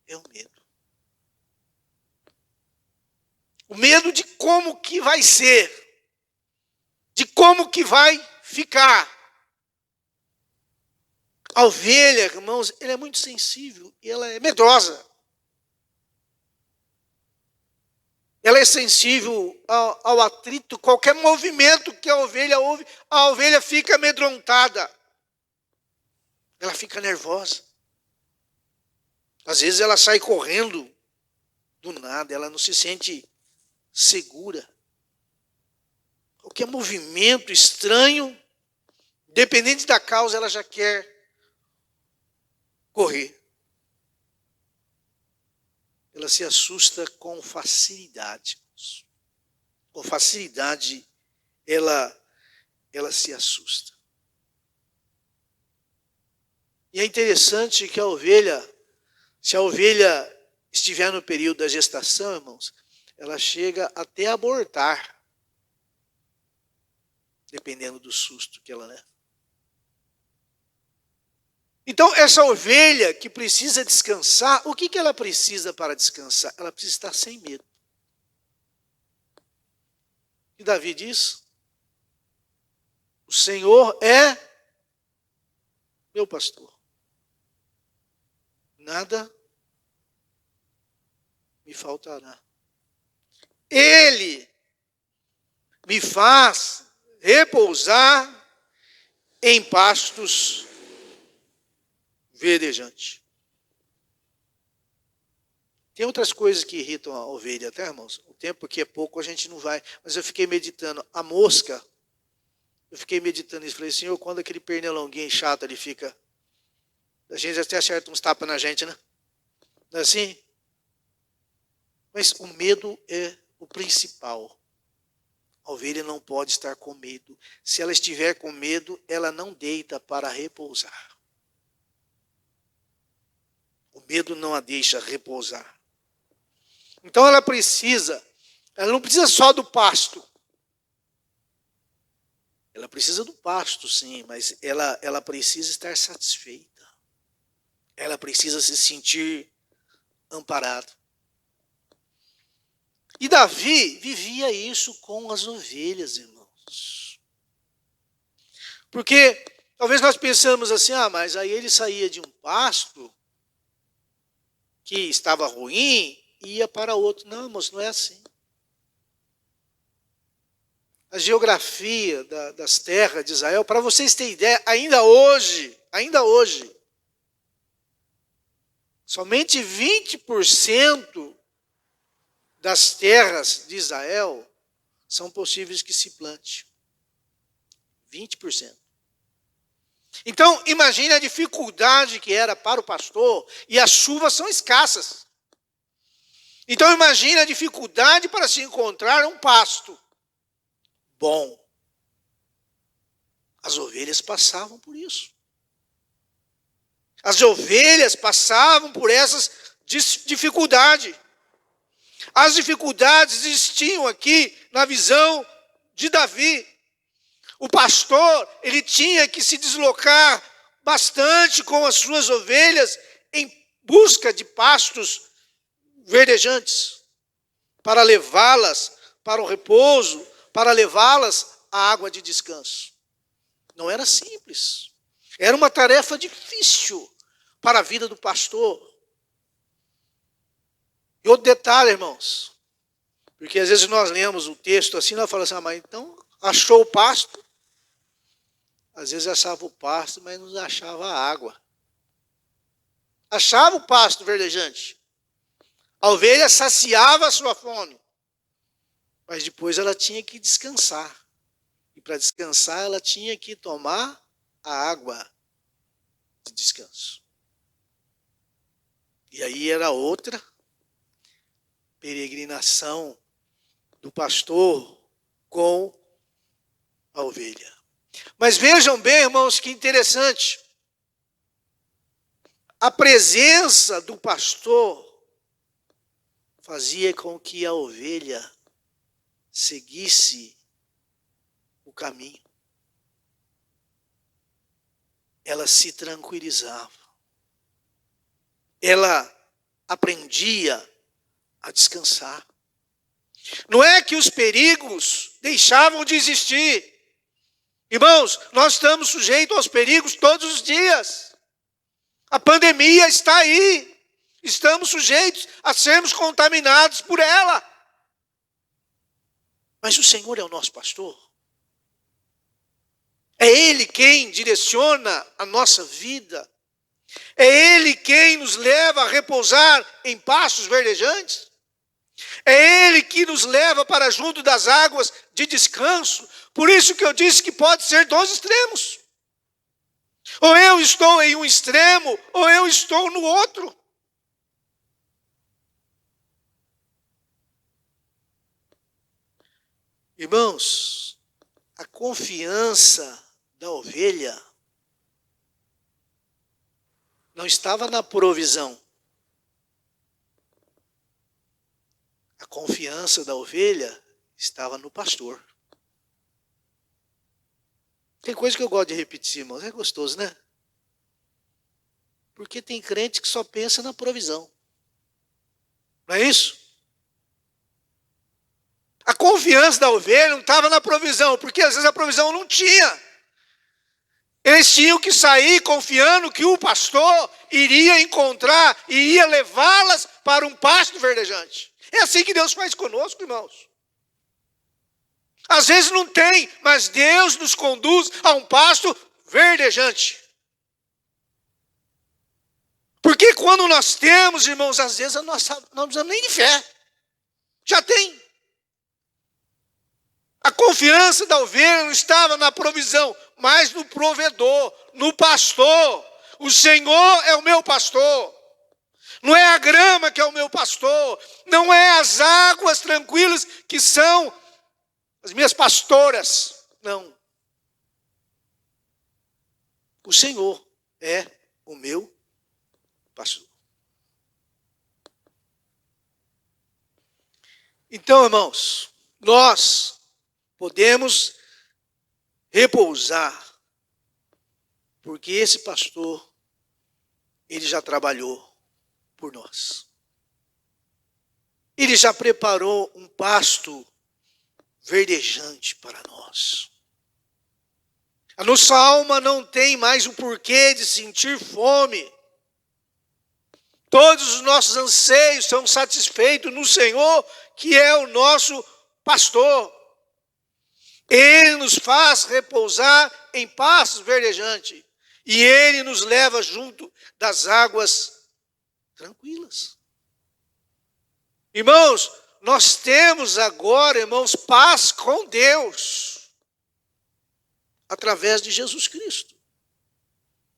é o medo. O medo de como que vai ser, de como que vai ficar. A ovelha, irmãos, ela é muito sensível e ela é medrosa. Ela é sensível ao atrito, qualquer movimento que a ovelha ouve, a ovelha fica amedrontada. Ela fica nervosa. Às vezes ela sai correndo do nada, ela não se sente segura. Qualquer movimento estranho, independente da causa, ela já quer correr. Ela se assusta com facilidade. Com facilidade, ela se assusta. E é interessante que a ovelha, se a ovelha estiver no período da gestação, irmãos, ela chega até a abortar, dependendo do susto que ela leva. Então, essa ovelha que precisa descansar, o que ela precisa para descansar? Ela precisa estar sem medo. E Davi diz: o Senhor é meu pastor. Nada me faltará. Ele me faz repousar em pastos verdejantes. Tem outras coisas que irritam a ovelha, tá, irmãos? O tempo que é pouco a gente não vai. Mas eu fiquei meditando. A mosca, eu fiquei meditando isso. Falei, Senhor, quando aquele pernilonguinho chato ele fica... A gente até acerta uns tapas na gente, né? Não é assim? Mas o medo é o principal. A ovelha não pode estar com medo. Se ela estiver com medo, ela não deita para repousar. O medo não a deixa repousar. Então ela não precisa só do pasto. Ela precisa do pasto, sim, mas ela precisa estar satisfeita. Ela precisa se sentir amparada. E Davi vivia isso com as ovelhas, irmãos. Porque talvez nós pensamos assim, mas aí ele saía de um pasto que estava ruim e ia para outro. Não, irmãos, não é assim. A geografia das terras de Israel, para vocês terem ideia, ainda hoje, somente 20% das terras de Israel são possíveis que se plante. 20%. Então, imagine a dificuldade que era para o pastor, e as chuvas são escassas. Então, imagine a dificuldade para se encontrar um pasto bom. As ovelhas passavam por isso. As ovelhas passavam por essas dificuldades. As dificuldades existiam aqui na visão de Davi. O pastor, ele tinha que se deslocar bastante com as suas ovelhas em busca de pastos verdejantes, para levá-las para o repouso, para levá-las à água de descanso. Não era simples. Era uma tarefa difícil para a vida do pastor. E outro detalhe, irmãos, porque às vezes nós lemos o texto assim, nós falamos assim, mas então achou o pasto? Às vezes achava o pasto, mas não achava a água. Achava o pasto verdejante. A ovelha saciava a sua fome. Mas depois ela tinha que descansar. E para descansar, ela tinha que tomar a água de descanso. E aí era outra peregrinação do pastor com a ovelha. Mas vejam bem, irmãos, que interessante. A presença do pastor fazia com que a ovelha seguisse o caminho. Ela se tranquilizava. Ela aprendia a descansar. Não é que os perigos deixavam de existir. Irmãos, nós estamos sujeitos aos perigos todos os dias. A pandemia está aí. Estamos sujeitos a sermos contaminados por ela. Mas o Senhor é o nosso pastor. É Ele quem direciona a nossa vida. É Ele quem nos leva a repousar em pastos verdejantes. É Ele que nos leva para junto das águas de descanso. Por isso que eu disse que pode ser dois extremos. Ou eu estou em um extremo, ou eu estou no outro. Irmãos, a confiança da ovelha não estava na provisão. A confiança da ovelha estava no pastor. Tem coisa que eu gosto de repetir, irmãos. É gostoso, né? Porque tem crente que só pensa na provisão. Não é isso? A confiança da ovelha não estava na provisão, porque às vezes a provisão não tinha. Eles tinham que sair confiando que o pastor iria encontrar, iria levá-las para um pasto verdejante. É assim que Deus faz conosco, irmãos. Às vezes não tem, mas Deus nos conduz a um pasto verdejante. Porque quando nós temos, irmãos, às vezes não precisamos nem de fé. Já tem. A confiança da ovelha não estava na provisão, mas no provedor, no pastor. O Senhor é o meu pastor. Não é a grama que é o meu pastor. Não é as águas tranquilas que são as minhas pastoras. Não. O Senhor é o meu pastor. Então, irmãos, nós podemos repousar, porque esse pastor, ele já trabalhou por nós. Ele já preparou um pasto verdejante para nós. A nossa alma não tem mais o porquê de sentir fome. Todos os nossos anseios são satisfeitos no Senhor, que é o nosso pastor. Ele nos faz repousar em pastos verdejantes. E Ele nos leva junto das águas tranquilas. Irmãos, nós temos agora, irmãos, paz com Deus. Através de Jesus Cristo.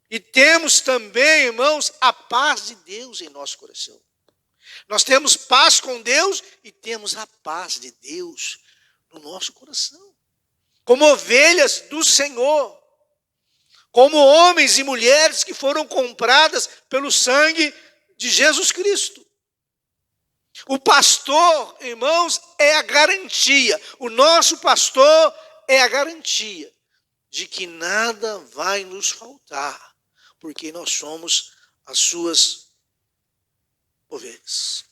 E temos também, irmãos, a paz de Deus em nosso coração. Nós temos paz com Deus e temos a paz de Deus no nosso coração. Como ovelhas do Senhor, como homens e mulheres que foram compradas pelo sangue de Jesus Cristo. O pastor, irmãos, é a garantia, o nosso pastor é a garantia de que nada vai nos faltar, porque nós somos as suas ovelhas.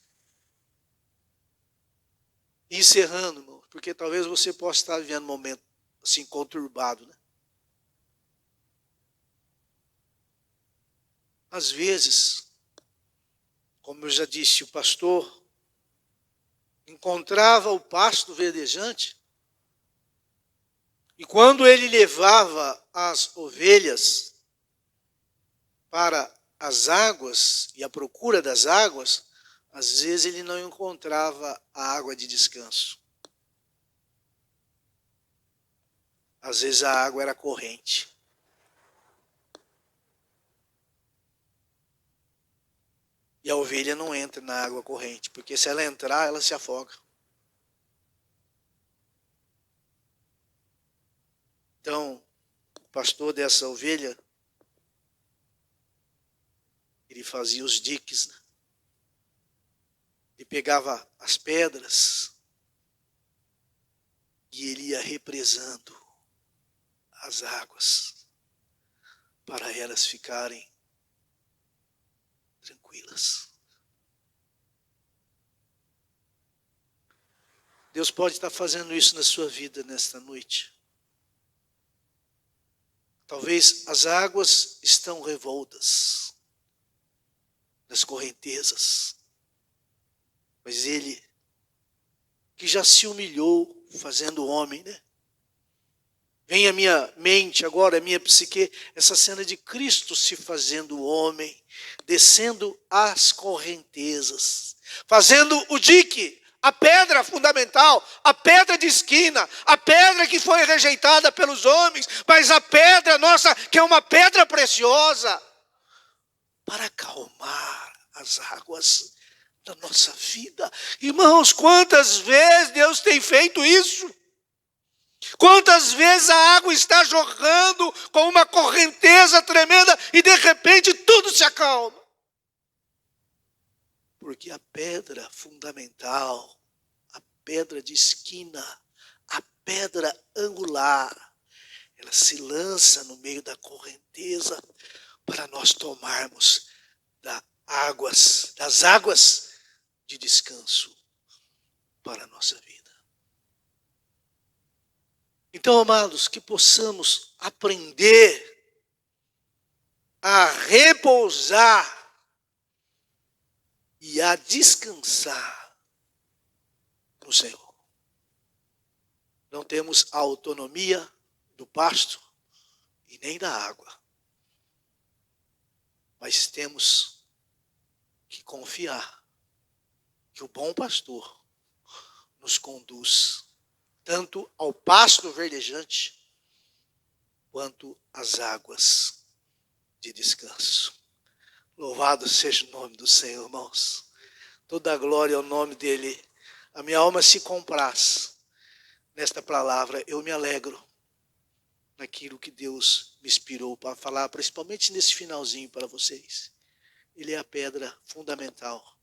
Encerrando, irmão, porque talvez você possa estar vivendo um momento assim conturbado, né? Às vezes, como eu já disse, o pastor encontrava o pasto verdejante e quando ele levava as ovelhas para as águas e a procura das águas, às vezes ele não encontrava a água de descanso. Às vezes a água era corrente. E a ovelha não entra na água corrente, porque se ela entrar, ela se afoga. Então, o pastor dessa ovelha, ele fazia os diques, né? Ele pegava as pedras e ele ia represando as águas para elas ficarem tranquilas. Deus pode estar fazendo isso na sua vida nesta noite. Talvez as águas estão revoltas das correntezas, mas Ele, que já se humilhou fazendo homem, né? Vem à minha mente agora, à minha psique, essa cena de Cristo se fazendo homem, descendo as correntezas, fazendo o dique, a pedra fundamental, a pedra de esquina, a pedra que foi rejeitada pelos homens, mas a pedra nossa, que é uma pedra preciosa, para acalmar as águas da nossa vida. Irmãos, quantas vezes Deus tem feito isso? Quantas vezes a água está jorrando com uma correnteza tremenda e de repente tudo se acalma? Porque a pedra fundamental, a pedra de esquina, a pedra angular, ela se lança no meio da correnteza para nós tomarmos das águas de descanso para a nossa vida. Então, amados, que possamos aprender a repousar e a descansar no Senhor. Não temos a autonomia do pasto e nem da água, mas temos que confiar que o bom pastor nos conduz tanto ao pasto verdejante quanto às águas de descanso. Louvado seja o nome do Senhor, irmãos. Toda a glória ao nome dele. A minha alma se compraz nesta palavra. Eu me alegro naquilo que Deus me inspirou para falar, principalmente nesse finalzinho para vocês. Ele é a pedra fundamental,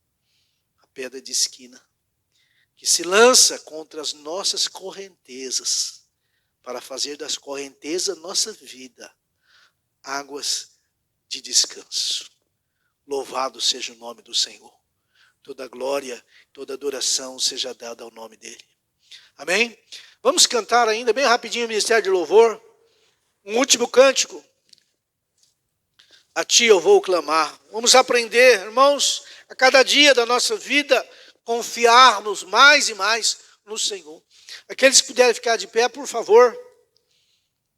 a pedra de esquina, que se lança contra as nossas correntezas, para fazer das correntezas nossa vida, águas de descanso. Louvado seja o nome do Senhor. Toda glória, toda adoração seja dada ao nome dele. Amém? Vamos cantar ainda bem rapidinho o Ministério de Louvor. Um último cântico. A ti eu vou clamar. Vamos aprender, irmãos, a cada dia da nossa vida, confiarmos mais e mais no Senhor. Aqueles que puderem ficar de pé, por favor,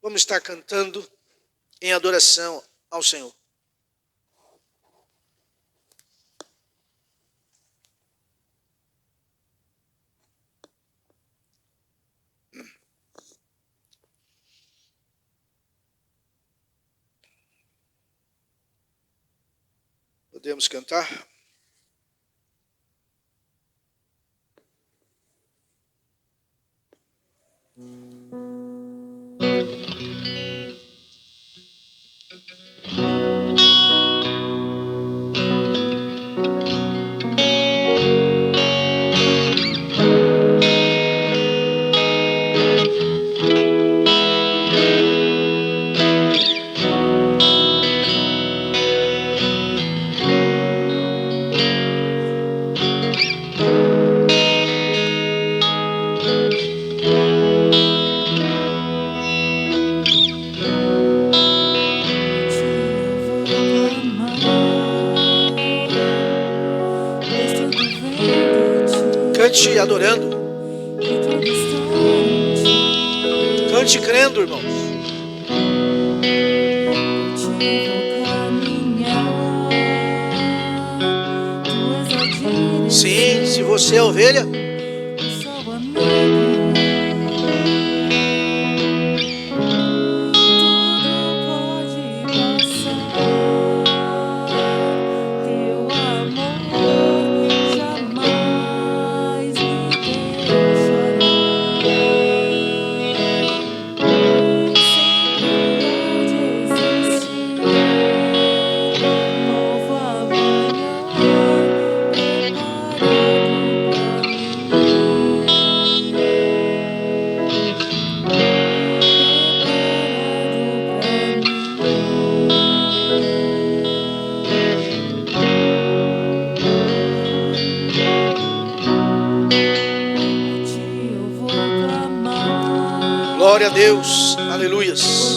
vamos estar cantando em adoração ao Senhor. Podemos cantar? Cante adorando. Cante crendo, irmãos. Sim, se você é ovelha, glória a Deus, aleluias.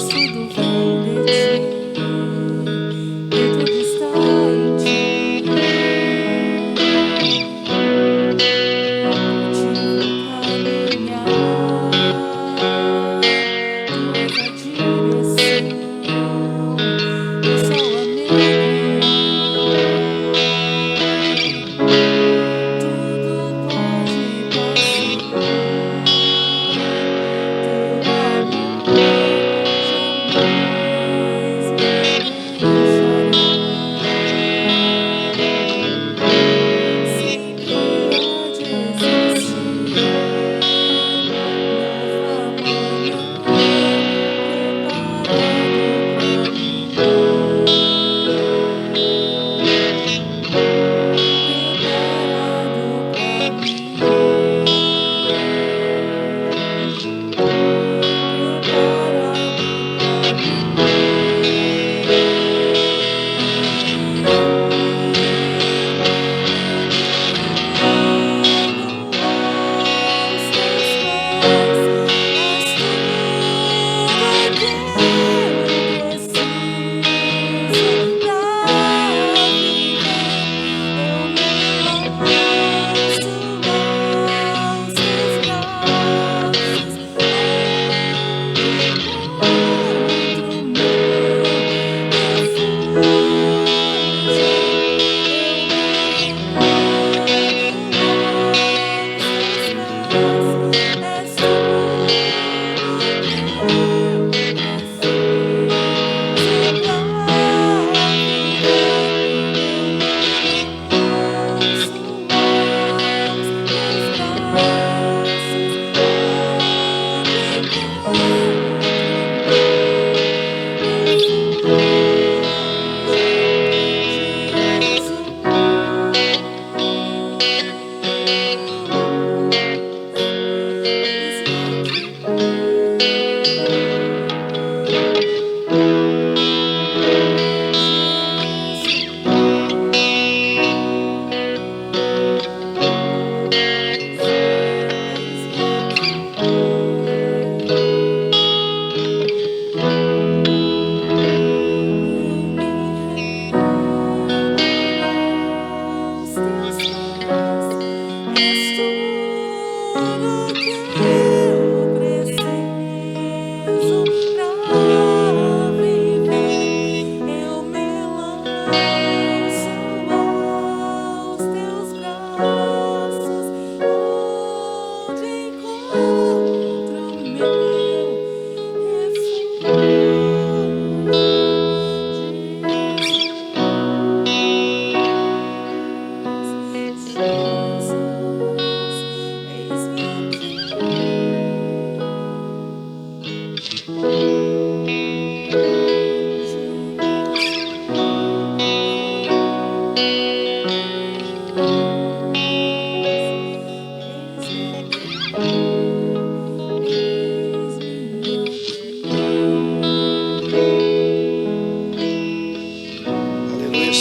Aleluia.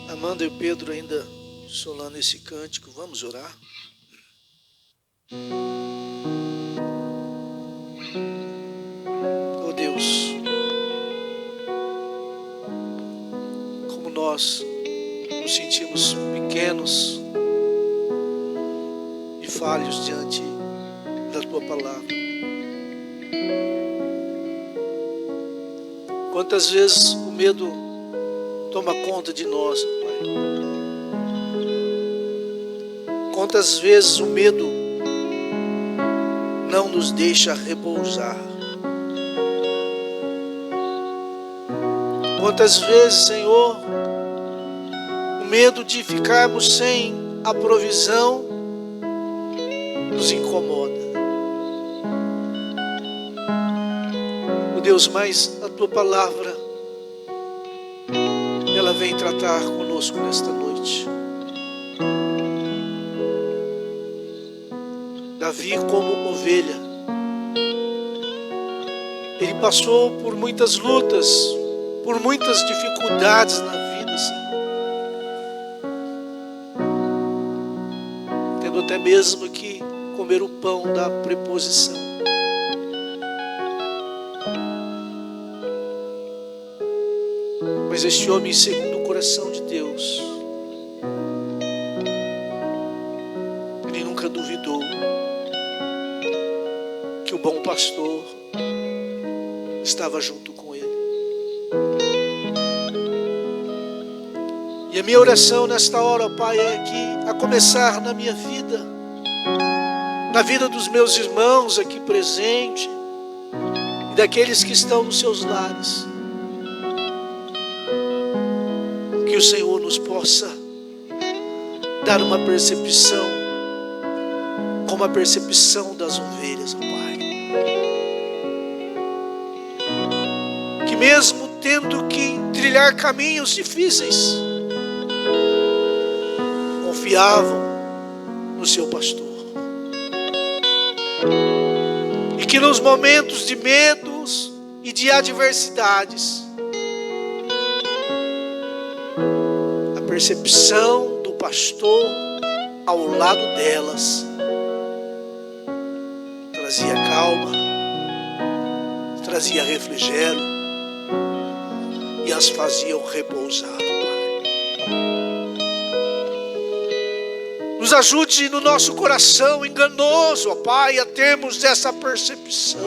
Amanda e Pedro ainda solando esse cântico, vamos orar. Oh Deus, como nós nos sentimos pequenos e falhos diante da Tua palavra. Quantas vezes o medo toma conta de nós, Pai. Quantas vezes o medo não nos deixa repousar. Quantas vezes, Senhor, o medo de ficarmos sem a provisão nos incomoda. Oh Deus, mas a Tua palavra, ela vem tratar conosco nesta noite. Davi, como ovelha, ele passou por muitas lutas, por muitas dificuldades na vida, Senhor. Tendo até mesmo que comer o pão da preposição. Mas este homem, segundo o coração de Deus, ele nunca duvidou que o bom pastor estava junto com ele. E a minha oração nesta hora, Pai, é que, a começar na minha vida, na vida dos meus irmãos aqui presentes e daqueles que estão nos seus lares, que o Senhor nos possa dar uma percepção como a percepção das ovelhas, ó Pai. Que mesmo tendo que trilhar caminhos difíceis, confiavam no seu pastor. E que nos momentos de medos e de adversidades, a percepção do pastor ao lado delas trazia calma, trazia refrigério e as faziam repousar, Pai. Nos ajude no nosso coração enganoso, ó Pai, a termos essa percepção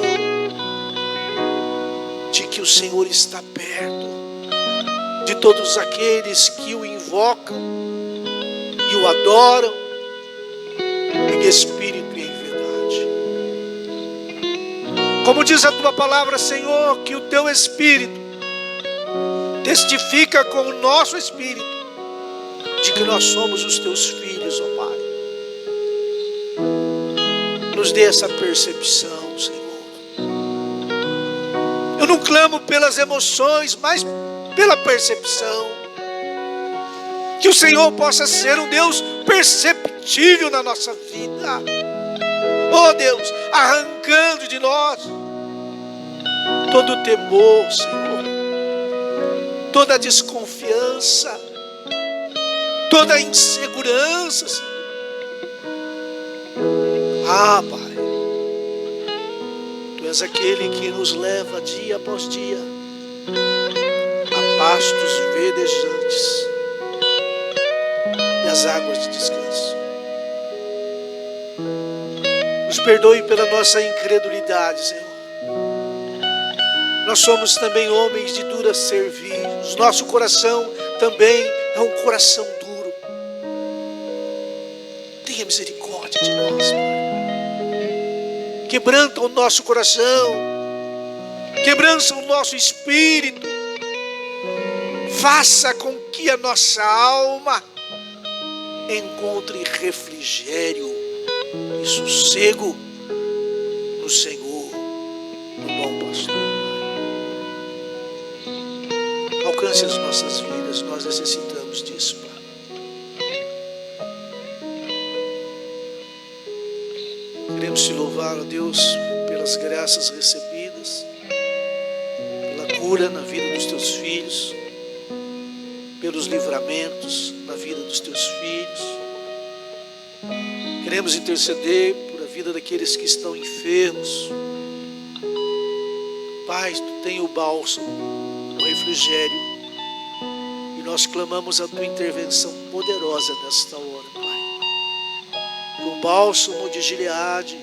de que o Senhor está perto de todos aqueles que o invocam e o adoram em espírito e em verdade. Como diz a Tua palavra, Senhor, que o Teu Espírito testifica com o nosso espírito de que nós somos os Teus filhos, ó Pai. Nos dê essa percepção, Senhor. Eu não clamo pelas emoções, mas pela percepção. Que o Senhor possa ser um Deus perceptível na nossa vida. Oh Deus, arrancando de nós todo o temor, Senhor, toda a desconfiança, toda a insegurança, Senhor. Ah, Pai, Tu és aquele que nos leva dia após dia a pastos verdejantes e as águas de descanso. Nos perdoe pela nossa incredulidade, Senhor. Nós somos também homens de dura serviço. Nosso coração também é um coração duro. Tenha misericórdia de nós, Pai. Quebranta o nosso coração, quebranta o nosso espírito. Faça com que a nossa alma encontre refrigério e sossego no Senhor, no bom pastor. Alcance as nossas vidas, nós necessitamos disso, Pai. Queremos Te louvar, ó Deus, pelas graças recebidas, pela cura na vida dos Teus filhos, pelos livramentos na vida dos teus filhos. Queremos interceder por a vida daqueles que estão enfermos. Pai, tu tem o bálsamo, o refrigério, e nós clamamos a tua intervenção poderosa nesta hora, Pai. Que o bálsamo de Gileade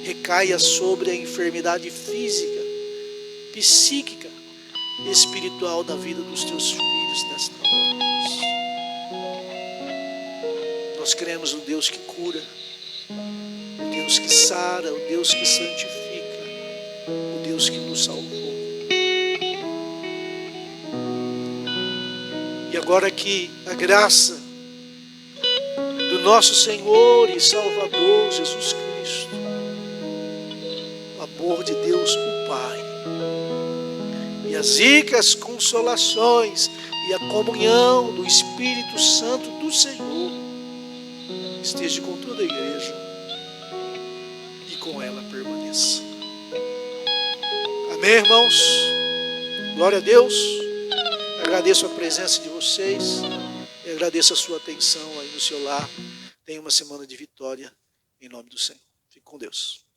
recaia sobre a enfermidade física, psíquica, espiritual da vida dos teus filhos nesta hora. Nós cremos no Deus que cura, o Deus que sara, o Deus que santifica, o Deus que nos salvou. E agora que a graça do nosso Senhor e Salvador Jesus Cristo, o amor de Deus o Pai, e as ricas consolações e a comunhão do Espírito Santo do Senhor esteja com toda a igreja e com ela permaneça. Amém, irmãos? Glória a Deus. Agradeço a presença de vocês e agradeço a sua atenção aí no seu lar. Tenha uma semana de vitória em nome do Senhor. Fique com Deus.